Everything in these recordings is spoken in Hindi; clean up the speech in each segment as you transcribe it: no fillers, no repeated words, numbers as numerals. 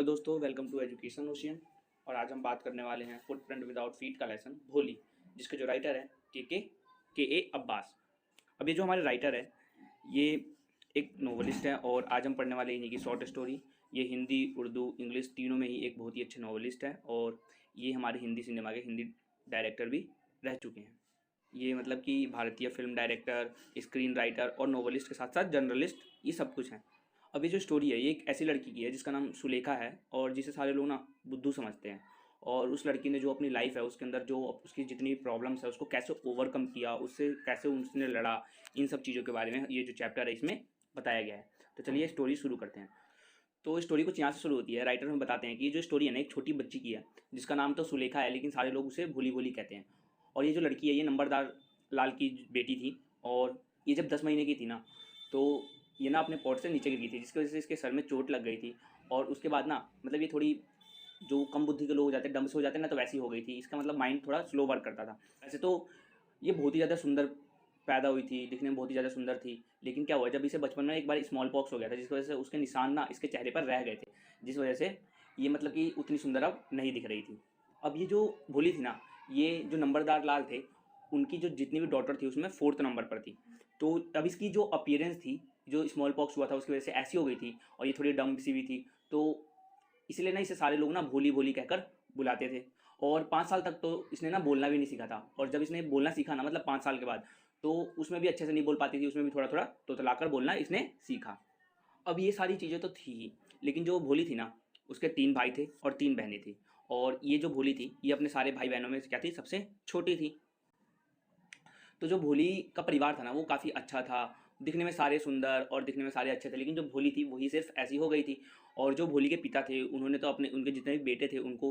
हेलो दोस्तों, वेलकम टू एजुकेशन ओशियन। और आज हम बात करने वाले हैं फुटप्रिंट विदाउट फीट का लेसन भोली, जिसके जो राइटर है के ए अब्बास। अब ये जो हमारे राइटर है, ये एक नोवेलिस्ट है और आज हम पढ़ने वाले इन्हीं की शॉर्ट स्टोरी। ये हिंदी, उर्दू, इंग्लिश तीनों में ही एक बहुत ही अच्छे नोवेलिस्ट है और ये हमारे हिंदी सिनेमा के हिंदी डायरेक्टर भी रह चुके हैं। ये मतलब कि भारतीय फिल्म डायरेक्टर, स्क्रीन राइटर और नोवेलिस्ट के साथ साथ जर्नलिस्ट, ये सब कुछ हैं। अब ये जो स्टोरी है, ये एक ऐसी लड़की की है जिसका नाम सुलेखा है और जिसे सारे लोग ना बुद्धू समझते हैं। और उस लड़की ने जो अपनी लाइफ है उसके अंदर जो उसकी जितनी प्रॉब्लम्स है उसको कैसे ओवरकम किया, उससे कैसे उसने लड़ा, इन सब चीज़ों के बारे में ये जो चैप्टर है इसमें बताया गया है। तो चलिए स्टोरी शुरू करते हैं। तो स्टोरी कुछ यहाँ से शुरू होती है। राइटर हमें बताते हैं कि ये जो स्टोरी है ना, एक छोटी बच्ची की है जिसका नाम तो सुलेखा है, लेकिन सारे लोग उसे भोली भोली कहते हैं। और ये जो लड़की है, ये नंबरदार लाल की बेटी थी और ये जब 10 महीने की थी ना, तो ये ना अपने पॉट से नीचे गिर गई थी, जिसकी वजह से इसके सर में चोट लग गई थी। और उसके बाद ना मतलब ये थोड़ी जो कम बुद्धि के लोग हो जाते हैं, डम्ब से हो जाते हैं ना, तो वैसी हो गई थी। इसका मतलब माइंड थोड़ा स्लो वर्क करता था। वैसे तो ये बहुत ही ज़्यादा सुंदर पैदा हुई थी, दिखने में बहुत ही ज़्यादा सुंदर थी। लेकिन क्या हुआ, जब इसे बचपन में एक बार स्मॉल पॉक्स हो गया था, जिसकी वजह से उसके निशान ना इसके चेहरे पर रह गए थे, जिस वजह से ये मतलब कि उतनी सुंदर अब नहीं दिख रही थी। अब ये जो भोली थी ना, ये जो नंबरदार लाल थे, उनकी जो जितनी भी डॉटर थी उसमें 4th नंबर पर थी। तो अब इसकी जो अपीयरेंस थी, जो स्मॉल पॉक्स हुआ था उसकी वजह से ऐसी हो गई थी और ये थोड़ी डम्ब सी भी थी। तो इसलिए ना इसे सारे लोग ना भोली भोली कहकर बुलाते थे। और 5 साल तक तो इसने ना बोलना भी नहीं सीखा था। और जब इसने बोलना सीखा ना, मतलब 5 साल के बाद, तो उसमें भी अच्छे से नहीं बोल पाती थी, उसमें भी थोड़ा थोड़ा तोतलाकर बोलना इसने सीखा। अब ये सारी चीज़ें तो थी ही, लेकिन जो भोली थी ना, उसके 3 भाई थे और 3 बहनें थी। और ये जो भोली थी, ये अपने सारे भाई बहनों में से क्या थी, सबसे छोटी थी। तो जो भोली का परिवार था ना, वो काफ़ी अच्छा था, दिखने में सारे सुंदर और दिखने में सारे अच्छे थे। लेकिन जो भोली थी वही सिर्फ ऐसी हो गई थी। और जो भोली के पिता थे, उन्होंने तो अपने उनके जितने भी बेटे थे उनको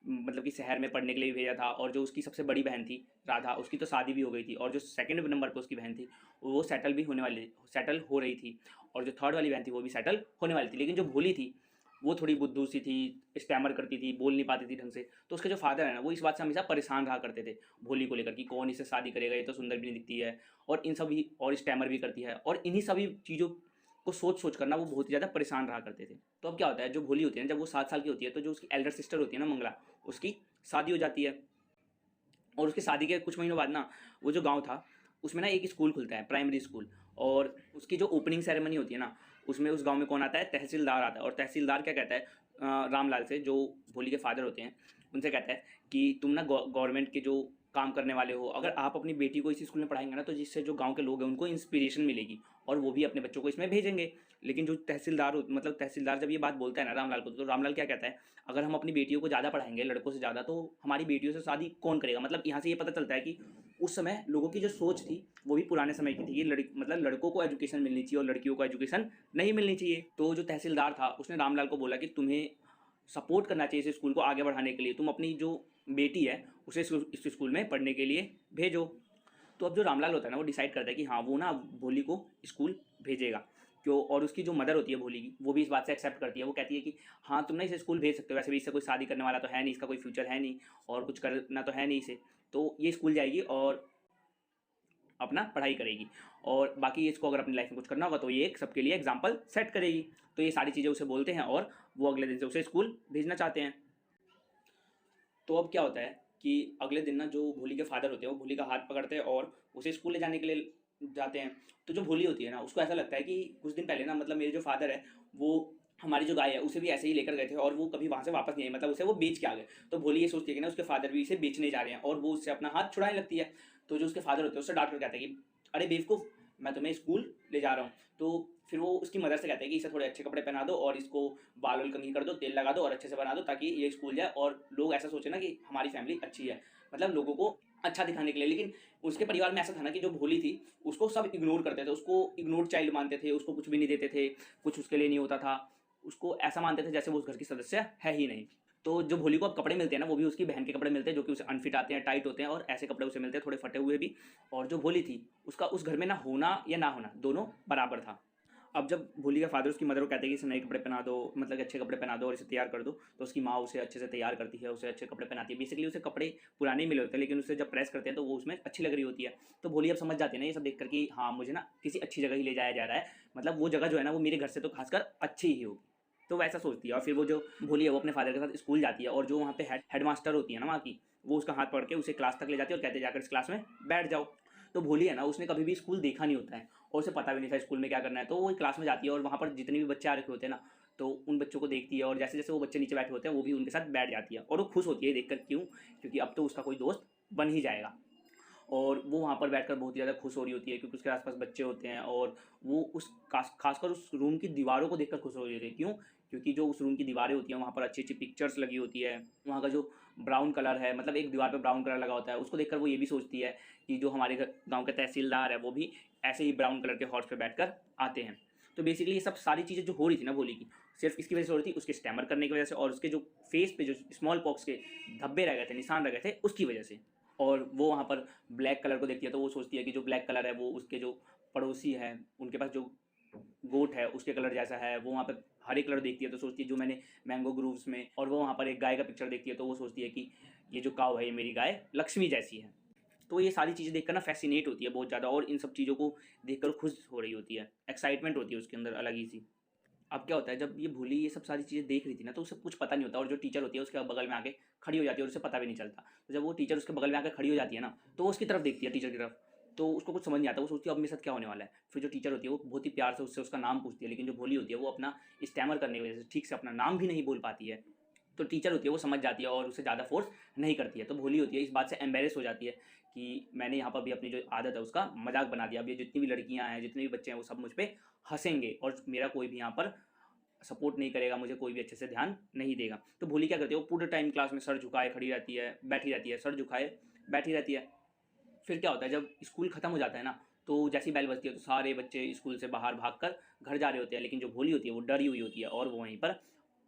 मतलब कि शहर में पढ़ने के लिए भेजा था। और जो उसकी सबसे बड़ी बहन थी राधा, उसकी तो शादी भी हो गई थी। और जो सेकंड नंबर पर उसकी बहन थी, वो सेटल हो रही थी। और जो थर्ड वाली बहन थी वो भी सेटल होने वाली थी। लेकिन जो भोली थी वो थोड़ी बुद्धू सी थी, स्टैमर करती थी, बोल नहीं पाती थी ढंग से। तो उसके जो फादर है ना, वो इस बात से हमेशा परेशान रहा करते थे भोली को लेकर कि कौन इससे शादी करेगा, ये तो सुंदर भी नहीं दिखती है और इन सभी, और स्टैमर भी करती है। और इन्हीं सभी चीज़ों को सोच सोच कर ना वो बहुत ही ज़्यादा परेशान रहा करते थे। तो अब क्या होता है, जो भोली होती है ना, जब वो 7 साल की होती है, तो जो उसकी एल्डर सिस्टर होती है ना, मंगला, उसकी शादी हो जाती है। और उसकी शादी के कुछ महीनों बाद ना, वो जो गाँव था उसमें ना एक स्कूल खुलता है, प्राइमरी स्कूल। और उसकी जो ओपनिंग सेरेमनी होती है ना, उसमें उस गांव में कौन आता है, तहसीलदार आता है। और तहसीलदार क्या कहता है, रामलाल से, जो भोली के फादर होते हैं, उनसे कहता है कि तुम ना गवर्नमेंट के जो काम करने वाले हो, अगर आप अपनी बेटी को इसी स्कूल में पढ़ाएंगे ना, तो जिससे जो गांव के लोग हैं उनको इंस्पिरेशन मिलेगी और वो भी अपने बच्चों को इसमें भेजेंगे। लेकिन जो मतलब तहसीलदार जब ये बात बोलता है ना रामलाल को, तो रामलाल क्या कहता है, अगर हम अपनी बेटियों को ज़्यादा पढ़ाएंगे लड़कों से ज़्यादा, तो हमारी बेटियों से शादी कौन करेगा। मतलब यहाँ से ये पता चलता है कि उस समय लोगों की जो सोच थी वो भी पुराने समय की थी कि मतलब लड़कों को एजुकेशन मिलनी चाहिए और लड़कियों को एजुकेशन नहीं मिलनी चाहिए। तो जो तहसीलदार था उसने रामलाल को बोला कि तुम्हें सपोर्ट करना चाहिए इस स्कूल को आगे बढ़ाने के लिए, तुम अपनी जो बेटी है उसे इस स्कूल में पढ़ने के लिए भेजो। तो अब जो रामलाल होता है ना, वो डिसाइड करता है कि हाँ, वो ना भोली को स्कूल भेजेगा। क्यों, और उसकी जो मदर होती है भोली की, वो भी इस बात से एक्सेप्ट करती है। वो कहती है कि हाँ, तुम ना इसे स्कूल भेज सकते हो, वैसे भी इससे कोई शादी करने वाला तो है नहीं, इसका कोई फ्यूचर है नहीं और कुछ करना तो है नहीं इसे, तो ये स्कूल जाएगी और अपना पढ़ाई करेगी। और बाकी इसको अगर अपनी लाइफ में कुछ करना होगा तो ये एक सबके लिए एग्जाम्पल सेट करेगी। तो ये सारी चीज़ें उसे बोलते हैं और वो अगले दिन से उसे स्कूल भेजना चाहते हैं। तो अब क्या होता है कि अगले दिन ना जो भोली के फादर होते हैं, वो भोली का हाथ पकड़ते हैं और उसे स्कूल ले जाने के लिए जाते हैं। तो जो भोली होती है ना, उसको ऐसा लगता है कि कुछ दिन पहले ना, मतलब मेरे जो फादर है, वो हमारी जो गाय है उसे भी ऐसे ही लेकर गए थे और वो कभी वहाँ से वापस नहीं आई, मतलब उसे वो बेच के आ गए। तो भोली ये सोचती है कि ना उसके फादर भी इसे बेचने जा रहे हैं और वो उससे अपना हाथ छुड़ाने लगती है। तो जो उसके फादर होते हैं उससे डांट कर कहते हैं कि अरे बेवकूफ़, मैं तुम्हें स्कूल ले जा रहा हूँ। तो फिर वो उसकी मदर से कहते हैं कि इसे थोड़े अच्छे कपड़े पहना दो और इसको बाल वाल कंघी कर दो, तेल लगा दो और अच्छे से बना दो, ताकि ये स्कूल जाए और लोग ऐसा सोचे ना कि हमारी फैमिली अच्छी है, मतलब लोगों को अच्छा दिखाने के लिए। लेकिन उसके परिवार में ऐसा था ना कि जो भोली थी उसको सब इग्नोर करते थे, उसको इग्नोर चाइल्ड मानते थे, उसको कुछ भी नहीं देते थे, कुछ उसके लिए नहीं होता था, उसको ऐसा मानते थे जैसे वो उस घर की सदस्य है ही नहीं। तो जो भोली को अब कपड़े मिलते हैं ना, वो भी उसकी बहन के कपड़े मिलते हैं, जो कि उसे अनफिट आते हैं, टाइट होते हैं, और ऐसे कपड़े उसे मिलते हैं थोड़े फटे हुए भी। और जो भोली थी उसका उस घर में ना होना या ना होना दोनों बराबर था। अब जब भोली का फादर उसकी मदर को कहते हैं कि इसे नए कपड़े पहना दो, मतलब कि अच्छे कपड़े पहना दो और इसे तैयार कर दो, तो उसकी माँ उसे अच्छे से तैयार करती है, उसे अच्छे कपड़े पहनाती है। बेसिकली उसे कपड़े पुराने ही मिले होते हैं, लेकिन उसे जब प्रेस करते हैं तो वो उसमें अच्छी लग रही होती है। तो भोली अब समझ जाती है ना ये सब देख कर कि हाँ, मुझे ना किसी अच्छी जगह ही ले जाया जा रहा है, मतलब वो जगह जो है ना वो मेरे घर से तो खासकर अच्छी ही होगी। तो वैसा सोचती है। और फिर वो जो भोली है वो अपने फादर के साथ स्कूल जाती है, और जो वहाँ पे हेडमास्टर होती है ना वहाँ की, वो उसका हाथ पकड़ के उसे क्लास तक ले जाती है और कहते हैं जाकर इस क्लास में बैठ जाओ। तो भोली है ना, उसने कभी भी स्कूल देखा नहीं होता है और उसे पता भी नहीं था स्कूल में क्या करना है। तो वो क्लास में जाती है और वहाँ पर जितने भी बच्चे आ रखे होते हैं ना, तो उन बच्चों को देखती है और जैसे जैसे वो बच्चे नीचे बैठे होते हैं वो भी उनके साथ बैठ जाती है, और वो खुश होती है देखकर। क्यों? क्योंकि अब तो उसका कोई दोस्त बन ही जाएगा। और वो वहाँ पर बैठकर बहुत ही ज़्यादा खुश हो रही होती है क्योंकि उसके आसपास बच्चे होते हैं, और वो उस खासकर उस रूम की दीवारों को देखकर खुश हो रही होती है। क्यों? क्योंकि जो उस रूम की दीवारें होती हैं वहाँ पर अच्छी अच्छी पिक्चर्स लगी होती है। वहाँ का जो ब्राउन कलर है, मतलब एक दीवार पर ब्राउन कलर लगा होता है, उसको देखकर वो ये भी सोचती है कि जो हमारे गाँव के तहसीलदार है वो भी ऐसे ही ब्राउन कलर के हॉर्स पर बैठ आते हैं। तो बेसिकली ये सब सारी चीज़ें जो हो रही थी ना भोली की, सिर्फ इसकी वजह से हो रही थी, उसके स्टैमर करने की वजह से और उसके जो फेस पे जो स्मॉल पॉक्स के धब्बे रह गए थे, निशान रह गए थे, उसकी वजह से। और वो वहाँ पर ब्लैक कलर को देखती है तो वो सोचती है कि जो ब्लैक कलर है वो उसके जो पड़ोसी है उनके पास जो गोट है उसके कलर जैसा है। वो वहाँ पे हरे कलर देखती है तो सोचती है जो मैंने मैंगो ग्रूव्स में, और वो वहाँ पर एक गाय का पिक्चर देखती है तो वो सोचती है कि ये जो काऊ है ये मेरी गाय लक्ष्मी जैसी है। तो ये सारी चीज़ें देखकर ना फैसिनेट होती है बहुत ज़्यादा, और इन सब चीज़ों को देखकर खुश हो रही होती है, एक्साइटमेंट होती है उसके अंदर अलग ही सी। अब क्या होता है, जब ये भोली ये सब सारी चीज़ें देख रही थी ना तो उसे कुछ पता नहीं होता, और जो टीचर होती है उसके बगल में आके खड़ी हो जाती है और उसे पता भी नहीं चलता। तो जब वो टीचर उसके बगल में आकर खड़ी हो जाती है ना तो वो उसकी तरफ देखती है, टीचर की तरफ। तो उसको कुछ समझ नहीं आता, वो सोचती है अब मेरे साथ क्या होने वाला है। फिर जो टीचर होती है वो बहुत ही प्यार से उससे उसका नाम पूछती है, लेकिन जो भोली होती है वो अपना स्टैमर करने की वजह से ठीक से अपना नाम भी नहीं बोल पाती है। तो टीचर होती है वो समझ जाती है और उसे ज़्यादा फोर्स नहीं करती है। तो भोली होती है इस बात से एम्बेरस हो जाती है कि मैंने यहाँ पर भी अपनी जो आदत है उसका मजाक बना दिया। अब ये जितनी भी लड़कियाँ हैं, जितने भी बच्चे हैं, वो सब मुझ पर हंसेंगे और मेरा कोई भी यहाँ पर सपोर्ट नहीं करेगा, मुझे कोई भी अच्छे से ध्यान नहीं देगा। तो भोली क्या करती है, वो पूरे टाइम क्लास में सर झुकाए खड़ी रहती है, बैठी रहती है, सर झुकाए बैठी रहती है। फिर क्या होता है, जब स्कूल खत्म हो जाता है ना तो जैसी बेल बजती है तो सारे बच्चे स्कूल से बाहर भागकर घर जा रहे होते हैं, लेकिन जो भोली होती है वो डरी हुई होती है और वो वहीं पर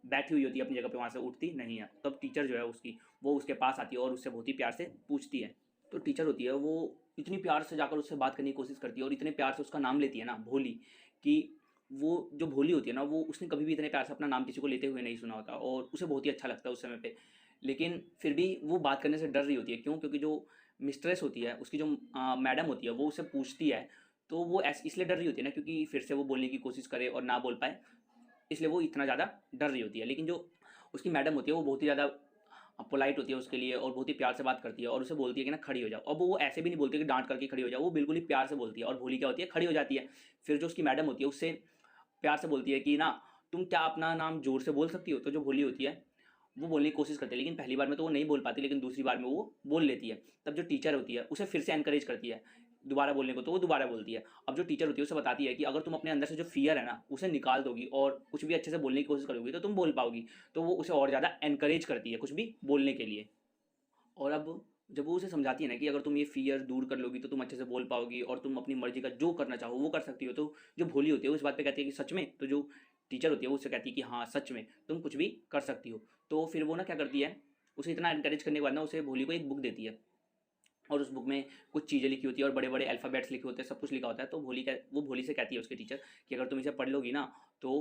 बैठी हुई होती है अपनी जगह पे, वहाँ से उठती नहीं है। तब टीचर जो है उसकी, वो उसके पास आती है और उससे बहुत ही प्यार से पूछती है। तो टीचर होती है वो इतनी प्यार से जाकर उससे बात करने की कोशिश करती है और इतने प्यार से उसका नाम लेती है ना भोली, कि वो जो भोली होती है ना वो उसने कभी भी इतने प्यार से अपना नाम किसी को लेते हुए नहीं सुना होता और उसे बहुत ही अच्छा लगता है उस समय पे। लेकिन फिर भी वो बात करने से डर रही होती है। क्यों? क्योंकि जो मिस्ट्रेस होती है उसकी जो मैडम होती है वो उससे पूछती है, तो वो इसलिए डर रही होती है ना क्योंकि फिर से वो बोलने की कोशिश करे और ना बोल पाए, इसलिए वो इतना ज़्यादा डर रही होती है। लेकिन जो उसकी मैडम होती है वो बहुत ही ज़्यादा पोलाइट होती है उसके लिए और बहुत ही प्यार से बात करती है और उसे बोलती है कि ना खड़ी हो जाओ। अब वो ऐसे भी नहीं बोलती कि डांट करके खड़ी हो जाओ, वो बिल्कुल ही प्यार से बोलती है और भोली क्या होती है, खड़ी हो जाती है। फिर जो उसकी मैडम होती है उससे प्यार से बोलती है कि ना तुम क्या अपना नाम ज़ोर से बोल सकती हो? तो जो भोली होती है वो बोलने की कोशिश करती है, लेकिन पहली बार में तो वो नहीं बोल पाती, लेकिन दूसरी बार में वो बोल लेती है। तब जो टीचर होती है उसे फिर से एनकरेज करती है दोबारा बोलने को, तो वो दोबारा बोलती है। अब जो टीचर होती है उसे बताती है कि अगर तुम अपने अंदर से जो फ़ियर है ना उसे निकाल दोगी और कुछ भी अच्छे से बोलने की कोशिश करोगी तो तुम बोल पाओगी। तो वो उसे और ज़्यादा एनकरेज करती है कुछ भी बोलने के लिए। और अब जब वो उसे समझाती है ना कि अगर तुम ये फ़ियर दूर कर लोगी तो तुम अच्छे से बोल पाओगी और तुम अपनी मर्ज़ी का जो करना चाहो वो कर सकती हो, तो जो भोली होती है वो इस बात पे कहती है कि सच में? तो जो टीचर होती है वो उससे कहती है कि हाँ, सच में तुम कुछ भी कर सकती हो। तो फिर वो ना क्या करती है, उसे इतना एनकरेज करने के बाद ना उसे भोली को एक बुक देती है और उस बुक में कुछ चीज़ें लिखी होती है और बड़े-बड़े अल्फ़ाबेट्स लिखे होते हैं, सब कुछ लिखा होता है। तो वो भोली से कहती है उसके टीचर कि अगर तुम इसे पढ़ लोगी ना तो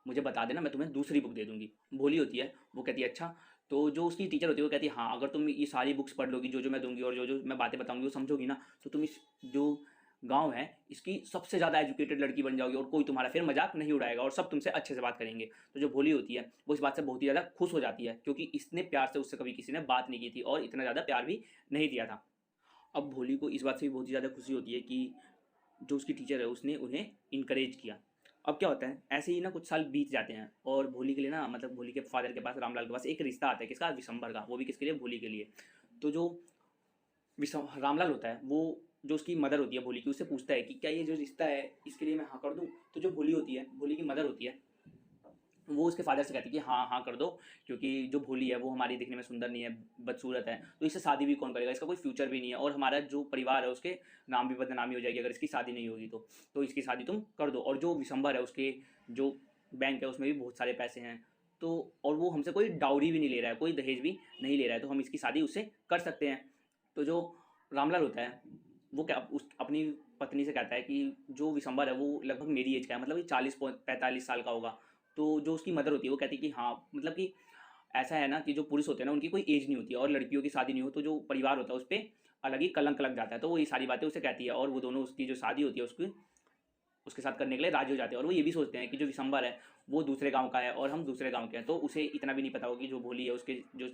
मुझे बता देना, मैं तुम्हें दूसरी बुक दे दूँगी। भोली होती है, वो कहती है अच्छा। तो जो उसकी टीचर होती है वो कहती है हाँ, अगर तुम ये सारी बुक्स पढ़ लोगी जो-जो मैं दूँगी और जो-जो मैं बातें बताऊँगी वो समझोगी ना, तो तुम इस जो गाँव है इसकी सबसे ज़्यादा एजुकेटेड लड़की बन जाओगी और कोई तुम्हारा फिर मज़ाक नहीं उड़ाएगा और सब तुमसे अच्छे से बात करेंगे। तो जो भोली होती है वो इस बात से बहुत ही ज़्यादा खुश हो जाती है क्योंकि इतने प्यार से उससे कभी किसी ने बात नहीं की थी और इतना ज़्यादा प्यार भी नहीं दिया था। अब भोली को इस बात से भी बहुत ही ज़्यादा खुशी होती है कि जो उसकी टीचर है उसने उन्हें इनकरेज किया। अब क्या होता है, ऐसे ही ना कुछ साल बीत जाते हैं और भोली के लिए ना, मतलब भोली के फादर के पास, रामलाल के पास एक रिश्ता आता है। किसका? विशंभर का। वो भी किसके लिए? भोली के लिए। तो जो रामलाल होता है वो, जो उसकी मदर होती है भोली की, उससे पूछता है कि क्या ये जो रिश्ता है इसके लिए मैं हाँ कर दूँ? तो जो भोली होती है, भोली की मदर होती है, वो उसके फादर से कहती है कि हाँ, हाँ कर दो, क्योंकि जो भोली है वो हमारी दिखने में सुंदर नहीं है, बदसूरत है, तो इससे शादी भी कौन करेगा, इसका कोई फ्यूचर भी नहीं है और हमारा जो परिवार है उसके नाम भी बदनामी हो जाएगी अगर इसकी शादी नहीं होगी तो इसकी शादी तुम कर दो। और जो विशंबर है उसके जो बैंक है उसमें भी बहुत सारे पैसे हैं, तो और वो हमसे कोई डाउरी भी नहीं ले रहा है, कोई दहेज भी नहीं ले रहा है, तो हम इसकी शादी उससे कर सकते हैं। तो जो रामलाल होता है वो क्या उस अपनी पत्नी से कहता है कि जो विशंबर है वो लगभग मेरी एज का है, मतलब ये 40-45 साल का होगा। तो जो उसकी मदर होती है वो कहती है कि हाँ, मतलब कि ऐसा है ना कि जो पुरुष होते हैं ना उनकी कोई एज नहीं होती है और लड़कियों की शादी नहीं हो तो जो परिवार होता है उस पर अलग ही कलंक लग जाता है। तो वो ये सारी बातें उसे कहती है और वो दोनों उसकी जो शादी होती है उसकी उसके साथ करने के लिए राजी हो जाते हैं। और वो ये भी सोचते हैं कि जो विशंबर है वो दूसरे गांव का है और हम दूसरे गांव के हैं, तो उसे इतना भी नहीं पता होगा कि जो भोली है उसके जो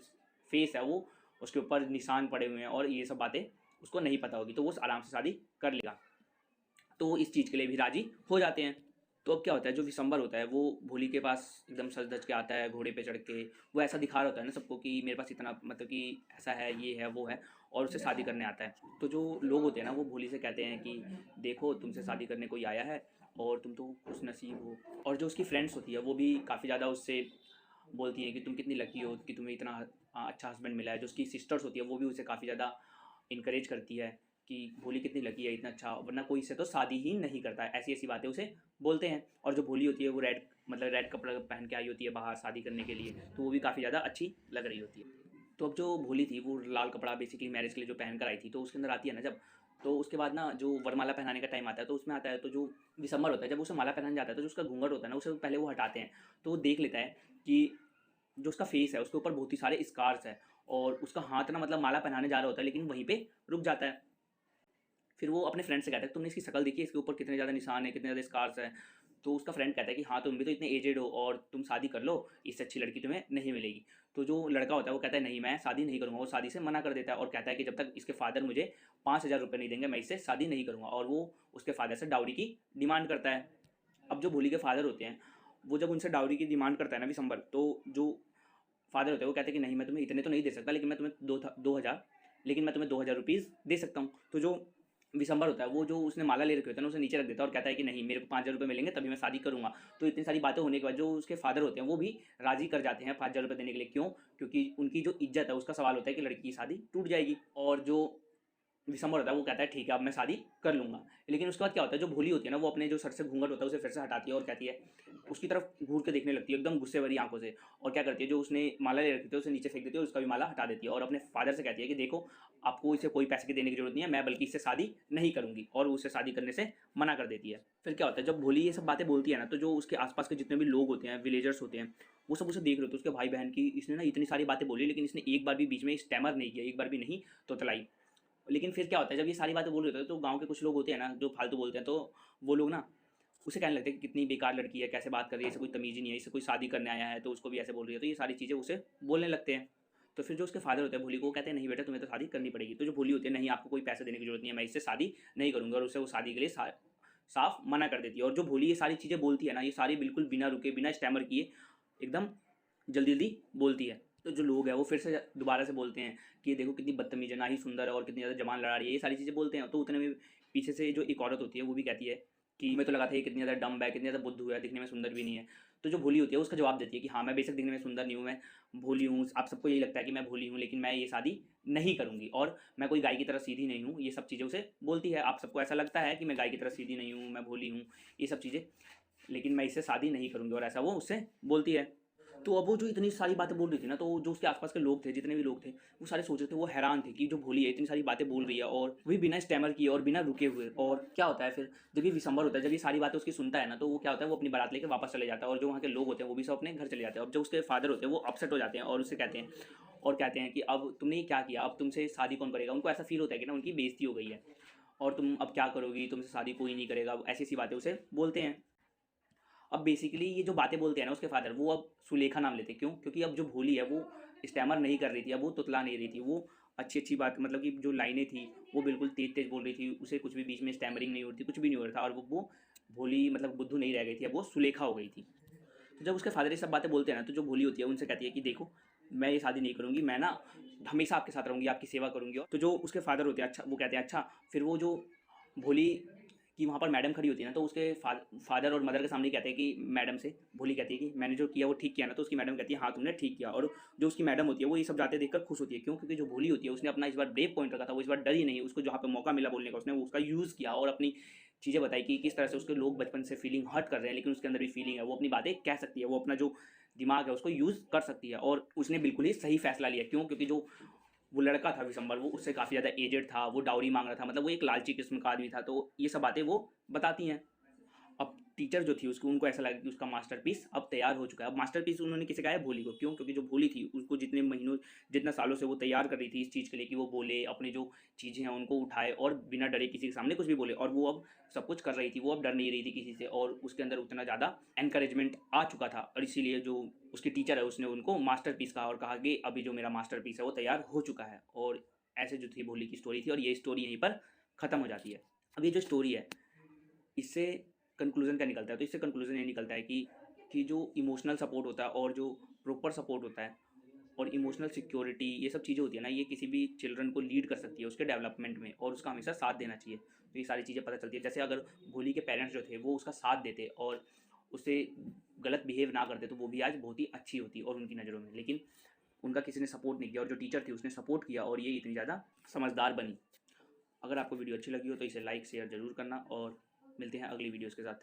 फेस है वो उसके ऊपर निशान पड़े हुए हैं और ये सब बातें उसको नहीं पता होगी, तो वो आराम से शादी कर लेगा। तो वो इस चीज़ के लिए भी राजी हो जाते हैं। तो अब क्या होता है, जो विशंबर होता है वो भोली के पास एकदम सज धज के आता है घोड़े पे चढ़ के, वो ऐसा दिखा रहा होता है ना सबको कि मेरे पास इतना मतलब कि ऐसा है, ये है, वो है, और उससे शादी करने आता है। तो जो लोग होते हैं ना वो भोली से कहते हैं कि देखो तुमसे शादी करने कोई आया है और तुम तो खुश नसीब हो। और जो उसकी फ्रेंड्स होती है वो भी काफ़ी ज़्यादा उससे बोलती हैं कि तुम कितनी लकी हो कि तुम्हें इतना अच्छा हस्बैंड मिला है। जो उसकी सिस्टर्स होती है वो भी उसे काफ़ी ज़्यादा इनकरेज करती है कि भोली कितनी लकी है, इतना अच्छा, वरना कोई इससे तो शादी ही नहीं करता है, ऐसी ऐसी बातें उसे बोलते हैं। और जो भोली होती है वो रेड मतलब रेड कपड़ा पहन के आई होती है बाहर शादी करने के लिए, तो वो भी काफ़ी ज़्यादा अच्छी लग रही होती है। तो अब जो भोली थी वो लाल कपड़ा बेसिकली मैरिज के लिए जो पहन कर आई थी, तो उसके अंदर आती है ना जब, तो उसके बाद ना जो वरमाला पहनाने का टाइम आता है तो उसमें आता है, तो जो दिसंबर होता है जब उसे माला पहनाने जाता है तो जो उसका घूंघट होता है ना उसे पहले वो हटाते हैं। तो वो देख लेता है कि जो उसका फेस है उसके ऊपर बहुत ही सारे स्कार्स है, और उसका हाथ ना मतलब माला पहनाने जा रहा होता है लेकिन वहीं पे रुक जाता है। फिर वो अपने फ्रेंड से कहता है तुमने इसकी शक्ल देखी है, इसके ऊपर कितने ज़्यादा निशान है, कितने ज़्यादा स्कार्स हैं। तो उसका फ्रेंड कहता है कि हाँ तुम भी तो इतने एजेड हो और तुम शादी कर लो, इससे अच्छी लड़की तुम्हें नहीं मिलेगी। तो जो लड़का होता है वो कहता है नहीं मैं शादी नहीं करूँगा, वो शादी से मना कर देता है और कहता है कि जब तक इसके फादर मुझे 5,000 रुपये नहीं देंगे मैं इससे शादी नहीं करूँगा, और वो उसके फादर से डाउरी की डिमांड करता है। अब जो भोली के फादर होते हैं वो जब उनसे डाउरी की डिमांड करता है ना विशंबर, तो जो फादर होते हैं वो कहते हैं कि नहीं मैं तुम्हें इतने तो नहीं दे सकता, लेकिन मैं तुम्हें 2,000 लेकिन मैं तुम्हें 2,000 रुपीज़ दे सकता हूँ। तो जो विशंबर होता है वो जो उसने माला ले रखी होता है ना उसे नीचे रख देता है और कहता है कि नहीं मेरे को 5,000 रुपये मिलेंगे तभी मैं शादी करूँगा। तो इतनी सारी बातें होने के बाद जो उसके फादर होते हैं वो भी राजी कर जाते हैं 5,000 रुपये देने के लिए। क्यों? क्योंकि उनकी जो इज्जत है उसका सवाल होता है कि लड़की की शादी टूट जाएगी। और जो दिसंबर होता है वो कहता है ठीक है अब मैं शादी कर लूँगा। लेकिन उसके बाद क्या होता है, जो भोली होती है ना वो अपने जो सर से घूंघट होता है उसे फिर से हटाती है और कहती है, उसकी तरफ घूर के देखने लगती है एकदम गुस्से भरी आंखों से, और क्या करती है जो उसने माला ले रखी थी उसे नीचे फेंक देती है और उसका भी माला हटा देती है और अपने फादर से कहती है कि देखो आपको इसे कोई पैसे की देने की जरूरत नहीं है, मैं बल्कि इससे शादी नहीं करूँगी, और उसे शादी करने से मना कर देती है। फिर क्या होता है जब भोली ये सब बातें बोलती है ना तो जो उसके आसपास के जितने भी लोग होते हैं, विलेजर्स होते हैं, वो सब उसे देख रहे होते हैं, उसके भाई बहन की इसने ना इतनी सारी बातें बोली लेकिन इसने एक बार भी बीच में स्टैमर नहीं किया, एक बार भी नहीं तोतलाई। लेकिन फिर क्या होता है जब ये सारी बातें बोल रहे होते हैं तो गाँव के कुछ लोग होते हैं ना जो फालतू बोलते हैं, तो वो लोग ना उसे कहने लगते हैं कि कितनी बेकार लड़की है, कैसे बात कर रही है, इसे कोई तमीज़ ही नहीं है, इसे कोई शादी करने आया है तो उसको भी ऐसे बोल रही है, तो ये सारी चीज़ें उसे बोलने लगते हैं। तो फिर जो उसके फादर होते हैं भोली को, वो कहते हैं नहीं बेटा तुम्हें तो शादी करनी पड़ेगी। तो जो भोली होती है नहीं आपको कोई पैसे देने की जरूरत नहीं है, मैं इससे शादी नहीं करूँगा, और उसे वो शादी के लिए साफ मना कर देती है। और जो भोली ये सारी चीज़ें बोलती है ना ये सारी बिल्कुल बिना रुके बिना स्टैमर किए एकदम जल्दी जल्दी बोलती है। तो जो लोग हैं वो फिर से दोबारा से बोलते हैं कि देखो कितनी बदतमीज़ है, ना ही सुंदर है और कितनी ज़्यादा जबान लड़ा रही है, ये सारी चीज़ें बोलते हैं। तो उतने में पीछे से जो एक औरत होती है वो भी कहती है कि मैं तो लगा था ये कितनी ज़्यादा डम्ब है, कितनी ज़्यादा बुद्धू है, दिखने में सुंदर भी नहीं है। तो जो भोली होती है उसका जवाब देती है कि हाँ मैं बेशक दिखने में सुंदर नहीं हूँ, मैं भोली हूँ, आप सबको यही लगता है कि मैं भोली हूँ, लेकिन मैं ये शादी नहीं करूँगी, और मैं कोई गाय की तरह सीधी नहीं हूँ। ये सब चीज़ें उसे बोलती है, आप सबको ऐसा लगता है कि मैं गाय की तरह सीधी नहीं हूँ, मैं भोली हूँ, ये सब चीज़ें, लेकिन मैं इससे शादी नहीं करूँगी, और ऐसा वो उससे बोलती है। तो अब वो जो इतनी सारी बातें बोल रही थी ना, तो जो उसके आसपास के लोग थे, जितने भी लोग थे, वो सारे सोच रहे थे, वो हैरान थे कि जो भोली है इतनी सारी बातें बोल रही है और वो भी बिना स्टैमर किए और बिना रुके हुए। और क्या होता है फिर जब ये दिसंबर होता है, जब ये सारी बातें उसकी सुनता है ना, तो वो क्या होता है वो अपनी बारात लेके वापस चले जाता है, और जो वहाँ के लोग होते हैं वो भी सब अपने घर चले जाते हैं। और जो उसके फादर होते हैं वो अपसेट हो जाते हैं और उससे कहते हैं और कहते हैं कि अब तुमने ये क्या किया, अब तुमसे शादी कौन करेगा। उनको ऐसा फील होता है कि ना उनकी बेइज्जती हो गई है और तुम अब क्या करोगी, तुमसे शादी कोई नहीं करेगा, ऐसी ऐसी बातें उसे बोलते हैं। अब बेसिकली ये जो बातें बोलते हैं ना उसके फादर, वो अब सुलेखा नाम लेते हैं। क्यों? क्योंकि अब जो भोली है वो स्टैमर नहीं कर रही थी, अब वो तुतला नहीं रही थी, वो अच्छी अच्छी बात मतलब कि जो लाइनें थी वो बिल्कुल तेज तेज बोल रही थी, उसे कुछ भी बीच में स्टैमरिंग नहीं हो रही थी, कुछ भी नहीं हो रहा था, और वो भोली मतलब बुद्धू नहीं रह गई थी, अब वो सुलेखा हो गई थी। तो जब उसके फादर ये सब बातें बोलते हैं ना, तो जो भोली होती है उनसे कहती है कि देखो मैं ये शादी नहीं करूँगी, मैं ना हमेशा आपके साथ रहूँगी, आपकी सेवा करूँगी। तो जो उसके फादर होते हैं अच्छा वो कहते हैं अच्छा। फिर वो जो भोली कि वहाँ पर मैडम खड़ी होती है ना, तो उसके फादर और मदर के सामने कहते हैं कि मैडम से भोली कहती है कि मैंने जो किया वो ठीक किया ना, तो उसकी मैडम कहती है हाँ तुमने ठीक किया। और जो उसकी मैडम होती है वो ये सब जाते देखकर खुश होती है। क्यों? क्योंकि जो भोली होती है उसने अपना इस बार ब्रेव पॉइंट रखा था, वो इस बार डरी नहीं, उसको जहाँ पे मौका मिला बोलने का उसने उसका यूज़ किया और अपनी चीज़ें बताई कि किस तरह से उसके लोग बचपन से फीलिंग हर्ट कर रहे हैं, लेकिन उसके अंदर भी फीलिंग है, वो अपनी बातें कह सकती है, वो अपना जो दिमाग है उसको यूज़ कर सकती है। और उसने बिल्कुल ही सही फैसला लिया। क्यों? क्योंकि जो वो लड़का था विशंबर वो उससे काफ़ी ज़्यादा एजेड था, वो डाउरी मांग रहा था, मतलब वो एक लालची किस्म का आदमी था। तो ये सब बातें वो बताती हैं। अब टीचर जो थी उसको उनको ऐसा लगा कि उसका मास्टरपीस अब तैयार हो चुका है। अब मास्टरपीस उन्होंने किसे कहा है? भोली को। क्यों? क्योंकि जो भोली थी उसको जितना सालों से वो तैयार कर रही थी इस चीज़ के लिए कि वो बोले, अपनी जो चीज़ें हैं उनको उठाए और बिना डरे किसी के सामने कुछ भी बोले, और वो अब सब कुछ कर रही थी, वो अब डर नहीं रही थी किसी से, और उसके अंदर उतना ज़्यादा एनकरेजमेंट आ चुका था, और इसीलिए जो उसकी टीचर है उसने उनको मास्टरपीस कहा और कहा कि अभी जो मेरा मास्टरपीस है वो तैयार हो चुका है। और ऐसे जो थी भोली की स्टोरी थी, और ये स्टोरी यहीं पर ख़त्म हो जाती है। अब ये जो स्टोरी है इससे कंक्लूज़न क्या निकलता है? तो इससे कंक्लूज़न ये निकलता है कि जो इमोशनल सपोर्ट होता है और जो प्रॉपर सपोर्ट होता है और इमोशनल सिक्योरिटी, ये सब चीज़ें होती है ना, ये किसी भी चिल्ड्रन को लीड कर सकती है उसके डेवलपमेंट में, और उसका हमेशा साथ देना चाहिए। तो ये सारी चीज़ें पता चलती है। जैसे अगर भोली के पेरेंट्स जो थे वो उसका साथ देते और उसे गलत बिहेव ना करते तो वो भी आज बहुत ही अच्छी होती और उनकी नज़रों में, लेकिन उनका किसी ने सपोर्ट नहीं किया, और जो टीचर थी उसने सपोर्ट किया और ये इतनी ज़्यादा समझदार बनी। अगर आपको वीडियो अच्छी लगी हो तो इसे लाइक शेयर ज़रूर करना, और मिलते हैं अगली वीडियोज़ के साथ।